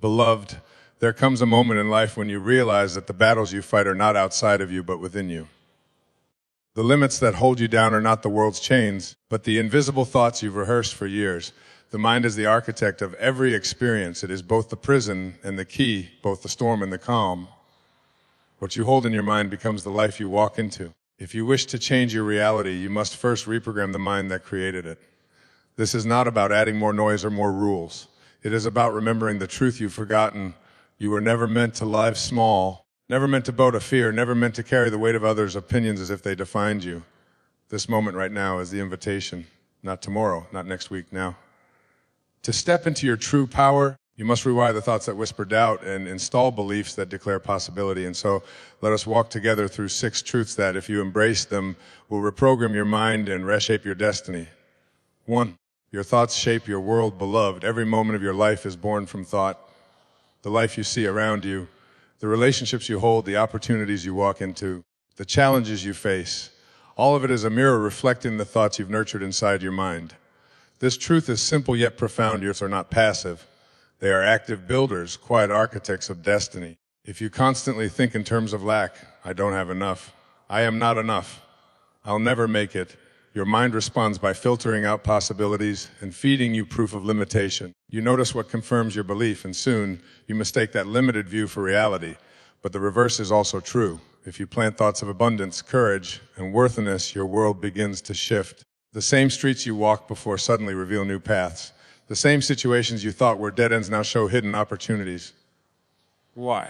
Beloved, there comes a moment in life when you realize that the battles you fight are not outside of you, but within you. The limits that hold you down are not the world's chains, but the invisible thoughts you've rehearsed for years. The mind is the architect of every experience. It is both the prison and the key, both the storm and the calm. What you hold in your mind becomes the life you walk into. If you wish to change your reality, you must first reprogram the mind that created it. This is not about adding more noise or more rules. It is about remembering the truth you've forgotten. You were never meant to live small, never meant to bow to fear, never meant to carry the weight of others' opinions as if they defined you. This moment right now is the invitation, not tomorrow, not next week, now. To step into your true power, you must rewire the thoughts that whisper doubt and install beliefs that declare possibility. And so let us walk together through 6 truths that, if you embrace them, will reprogram your mind and reshape your destiny. 1. Your thoughts shape your world, beloved. Every moment of your life is born from thought. The life you see around you, the relationships you hold, the opportunities you walk into, the challenges you face. All of it is a mirror reflecting the thoughts you've nurtured inside your mind. This truth is simple yet profound. Yours are not passive. They are active builders, quiet architects of destiny. If you constantly think in terms of lack, I don't have enough, I am not enough, I'll never make it, your mind responds by filtering out possibilities and feeding you proof of limitation. You notice what confirms your belief, and soon you mistake that limited view for reality. But the reverse is also true. If you plant thoughts of abundance, courage, and worthiness, your world begins to shift. The same streets you walk before suddenly reveal new paths. The same situations you thought were dead ends now show hidden opportunities. Why?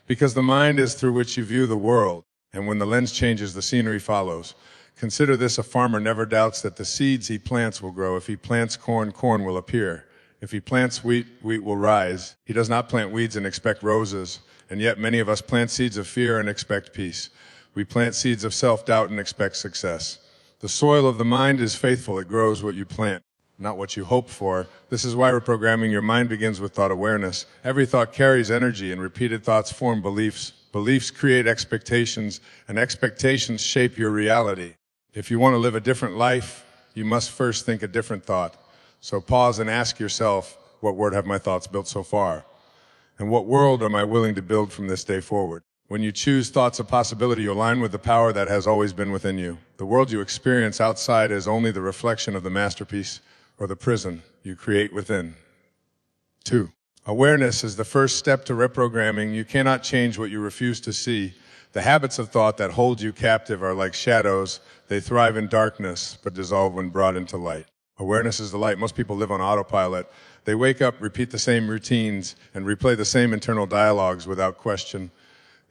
Because the mind is through which you view the world, and when the lens changes, the scenery follows. Consider this: a farmer never doubts that the seeds he plants will grow. If he plants corn, corn will appear. If he plants wheat, wheat will rise. He does not plant weeds and expect roses, and yet many of us plant seeds of fear and expect peace. We plant seeds of self-doubt and expect success. The soil of the mind is faithful. It grows what you plant, not what you hope for. This is why reprogramming your mind begins with thought awareness. Every thought carries energy, and repeated thoughts form beliefs. Beliefs create expectations, and expectations shape your reality. If you want to live a different life, you must first think a different thought. So pause and ask yourself, what word have my thoughts built so far? And what world am I willing to build from this day forward? When you choose thoughts of possibility, you align with the power that has always been within you. The world you experience outside is only the reflection of the masterpiece or the prison you create within. 2. Awareness is the first step to reprogramming. You cannot change what you refuse to see. The habits of thought that hold you captive are like shadows. They thrive in darkness, but dissolve when brought into light. Awareness is the light. Most people live on autopilot. They wake up, repeat the same routines, and replay the same internal dialogues without question.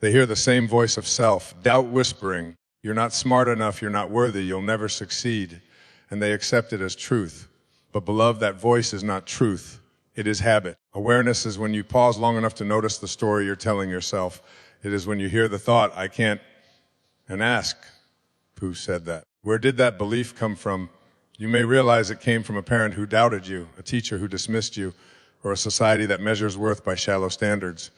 They hear the same voice of self, doubt whispering, you're not smart enough, you're not worthy, you'll never succeed. And they accept it as truth. But beloved, that voice is not truth. It is habit. Awareness is when you pause long enough to notice the story you're telling yourself. It is when you hear the thought, I can't, and ask, who said that? Where did that belief come from? You may realize it came from a parent who doubted you, a teacher who dismissed you, or a society that measures worth by shallow standards.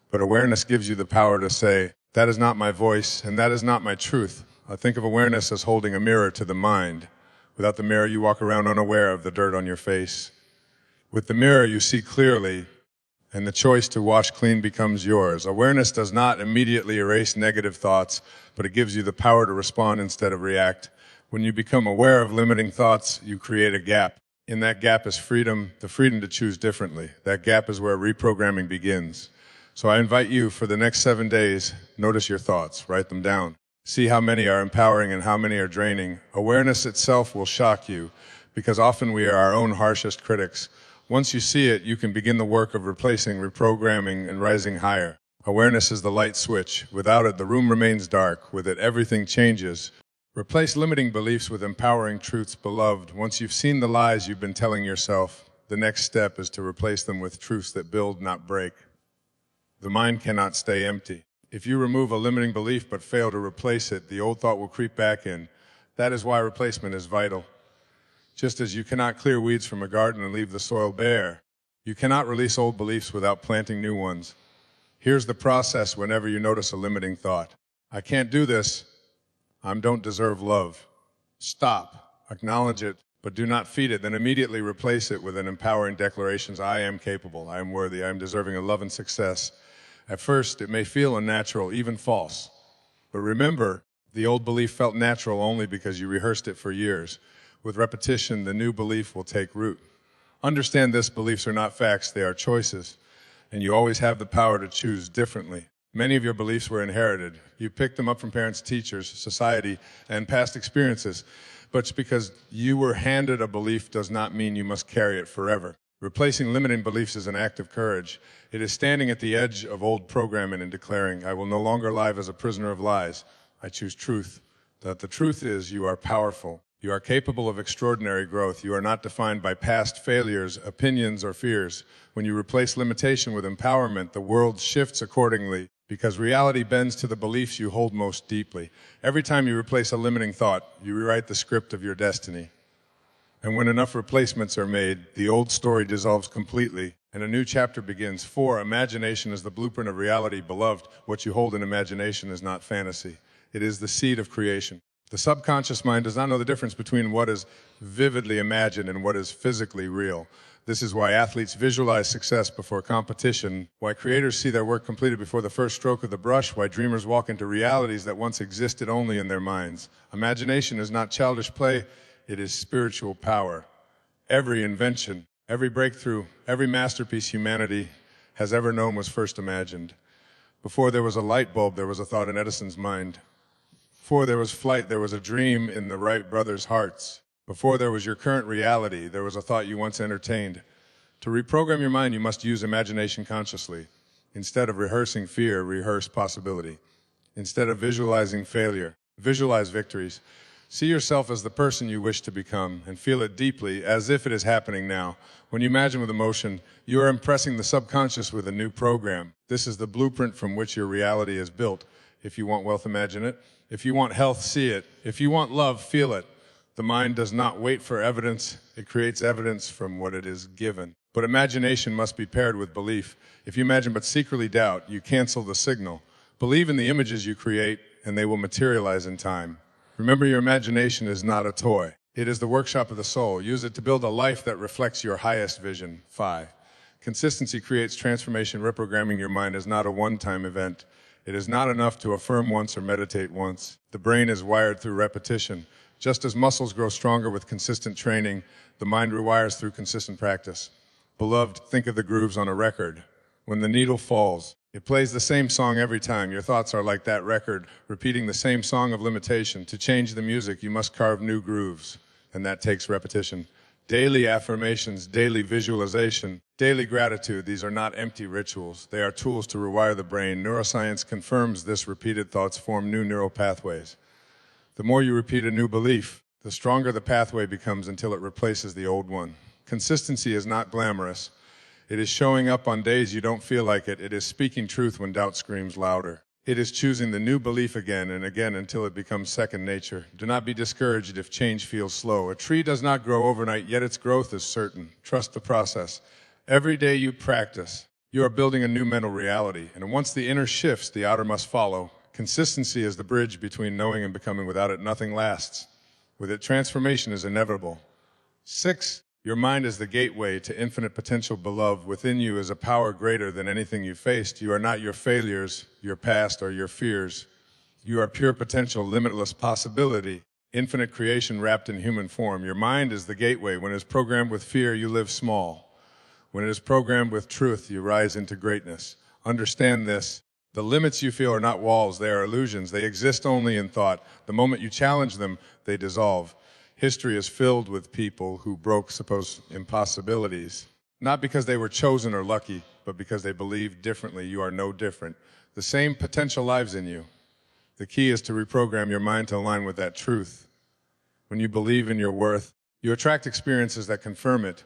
But awareness gives you the power to say, that is not my voice, and that is not my truth. I think of awareness as holding a mirror to the mind. Without the mirror, you walk around unaware of the dirt on your face. With the mirror, you see clearly, and the choice to wash clean becomes yours. Awareness does not immediately erase negative thoughts, but it gives you the power to respond instead of react. When you become aware of limiting thoughts, you create a gap. In that gap is freedom, the freedom to choose differently. That gap is where reprogramming begins. So I invite you, for the next 7 days, notice your thoughts, write them down. See how many are empowering and how many are draining. Awareness itself will shock you, because often we are our own harshest critics. Once you see it, you can begin the work of replacing, reprogramming, and rising higher. Awareness is the light switch. Without it, the room remains dark. With it, everything changes. Replace limiting beliefs with empowering truths, beloved. Once you've seen the lies you've been telling yourself, the next step is to replace them with truths that build, not break. The mind cannot stay empty. If you remove a limiting belief but fail to replace it, the old thought will creep back in. That is why replacement is vital. Just as you cannot clear weeds from a garden and leave the soil bare, you cannot release old beliefs without planting new ones. Here's the process whenever you notice a limiting thought. I can't do this. I don't deserve love. Stop. Acknowledge it. but do not feed it, then immediately replace it with an empowering declarations. I am capable, I am worthy, I am deserving of love and success. At first, it may feel unnatural, even false. But remember, the old belief felt natural only because you rehearsed it for years. With repetition, the new belief will take root. Understand this, beliefs are not facts, they are choices. And you always have the power to choose differently. Many of your beliefs were inherited. You picked them up from parents, teachers, society, and past experiences. But because you were handed a belief does not mean you must carry it forever. Replacing limiting beliefs is an act of courage. It is standing at the edge of old programming and declaring, I will no longer live as a prisoner of lies. I choose truth. That the truth is you are powerful. You are capable of extraordinary growth. You are not defined by past failures, opinions, or fears. When you replace limitation with empowerment, the world shifts accordingly because reality bends to the beliefs you hold most deeply. Every time you replace a limiting thought, you rewrite the script of your destiny. And when enough replacements are made, the old story dissolves completely and a new chapter begins. 4. Imagination is the blueprint of reality. Beloved, what you hold in imagination is not fantasy. It is the seed of creation. The subconscious mind does not know the difference between what is vividly imagined and what is physically real. This is why athletes visualize success before competition, why creators see their work completed before the first stroke of the brush, why dreamers walk into realities that once existed only in their minds. Imagination is not childish play, it is spiritual power. Every invention, every breakthrough, every masterpiece humanity has ever known was first imagined. Before there was a light bulb, there was a thought in Edison's mind. Before there was flight, there was a dream in the Wright brothers' hearts. Before there was your current reality, there was a thought you once entertained. To reprogram your mind, you must use imagination consciously. Instead of rehearsing fear, rehearse possibility. Instead of visualizing failure, visualize victories. See yourself as the person you wish to become and feel it deeply as if it is happening now. When you imagine with emotion, you are impressing the subconscious with a new program. This is the blueprint from which your reality is built. If you want wealth, imagine it. If you want health, see it. If you want love, feel it. The mind does not wait for evidence. It creates evidence from what it is given. But imagination must be paired with belief. If you imagine but secretly doubt, you cancel the signal. Believe in the images you create, and they will materialize in time. Remember, your imagination is not a toy. It is the workshop of the soul. Use it to build a life that reflects your highest vision. 5. Consistency creates transformation. Reprogramming your mind is not a one-time event. It is not enough to affirm once or meditate once. The brain is wired through repetition. Just as muscles grow stronger with consistent training, the mind rewires through consistent practice. Beloved, think of the grooves on a record. When the needle falls, it plays the same song every time. Your thoughts are like that record, repeating the same song of limitation. To change the music, you must carve new grooves, and that takes repetition. Daily affirmations, daily visualization, daily gratitude. These are not empty rituals. They are tools to rewire the brain. Neuroscience confirms this. Repeated thoughts form new neural pathways. The more you repeat a new belief, the stronger the pathway becomes until it replaces the old one. Consistency is not glamorous. It is showing up on days you don't feel like it. It is speaking truth when doubt screams louder. It is choosing the new belief again and again until it becomes second nature. Do not be discouraged if change feels slow. A tree does not grow overnight, yet its growth is certain. Trust the process. Every day you practice, you are building a new mental reality. And once the inner shifts, the outer must follow. Consistency is the bridge between knowing and becoming. Without it, nothing lasts. With it, transformation is inevitable. 6. Your mind is the gateway to infinite potential. Beloved, within you is a power greater than anything you faced. You are not your failures, your past, or your fears. You are pure potential, limitless possibility, infinite creation wrapped in human form. Your mind is the gateway. When it is programmed with fear, you live small. When it is programmed with truth, you rise into greatness. Understand this. The limits you feel are not walls, they are illusions. They exist only in thought. The moment you challenge them, they dissolve. History is filled with people who broke supposed impossibilities, not because they were chosen or lucky, but because they believed differently. You are no different. The same potential lives in you. The key is to reprogram your mind to align with that truth. When you believe in your worth, you attract experiences that confirm it.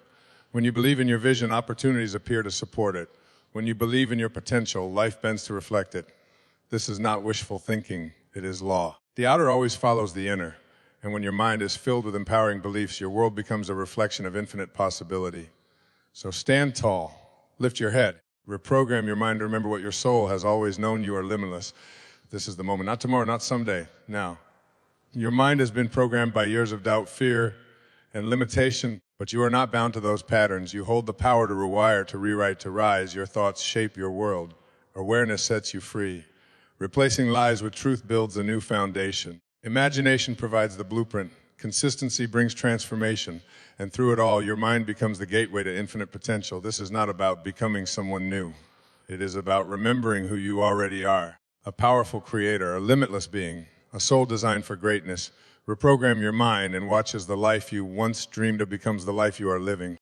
When you believe in your vision, opportunities appear to support it. When you believe in your potential, life bends to reflect it. This is not wishful thinking, it is law. The outer always follows the inner. And when your mind is filled with empowering beliefs, your world becomes a reflection of infinite possibility. So stand tall, lift your head, reprogram your mind to remember what your soul has always known. You are limitless. This is the moment, not tomorrow, not someday, now. Your mind has been programmed by years of doubt, fear, and limitation, but you are not bound to those patterns. You hold the power to rewire, to rewrite, to rise. Your thoughts shape your world. Awareness sets you free. Replacing lies with truth builds a new foundation. Imagination provides the blueprint. Consistency brings transformation. And through it all, your mind becomes the gateway to infinite potential. This is not about becoming someone new. It is about remembering who you already are. A powerful creator, a limitless being, a soul designed for greatness. Reprogram your mind and watch as the life you once dreamed of becomes the life you are living.